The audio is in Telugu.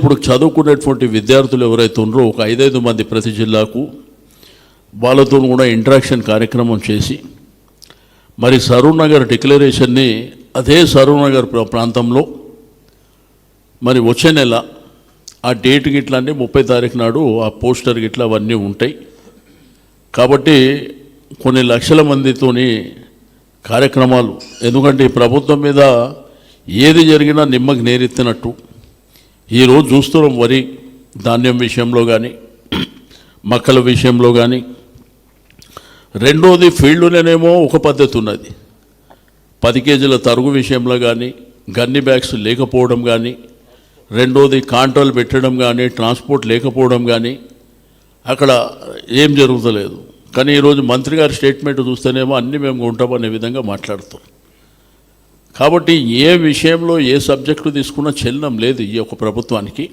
ఇప్పుడు చదువుకునేటువంటి విద్యార్థులు ఎవరైతే ఉన్నారో ఒక 5 మంది ప్రతి జిల్లాకు వాళ్ళతో కూడా ఇంటరాక్షన్ కార్యక్రమం చేసి మరి సరూర్ నగర్ డిక్లరేషన్ని అదే సరూర్ నగర్ ప్రాంతంలో మరి వచ్చే నెల ఆ డేట్ గిట్లా అన్నీ 30 తారీఖు నాడు ఆ పోస్టర్ గిట్లా అవన్నీ ఉంటాయి కాబట్టి కొన్ని లక్షల మందితోని కార్యక్రమాలు ఎందుకంటే ఈ ప్రభుత్వం మీద ఏది జరిగినా నిమ్మకి నేరెత్తినట్టు ఈరోజు చూస్తున్నాం వరి ధాన్యం విషయంలో కానీ మొక్కల విషయంలో కానీ రెండోది ఫీల్డ్లోనేమో ఒక పద్ధతి ఉన్నది 10 కేజీల తరుగు విషయంలో కానీ గన్ని బ్యాగ్స్ లేకపోవడం కానీ రెండోది కాంట్రోల్ పెట్టడం కానీ ట్రాన్స్పోర్ట్ లేకపోవడం కానీ అక్కడ ఏం జరుగుతలేదు కానీ ఈరోజు మంత్రి గారి స్టేట్మెంట్ చూస్తేనేమో అన్నీ మేము ఉంటామనే విధంగా మాట్లాడుతాం కాబట్టి ఏ విషయంలో ఏ సబ్జెక్టు తీసుకున్నా చెల్లడం లేదు ఈ యొక్క ప్రభుత్వానికి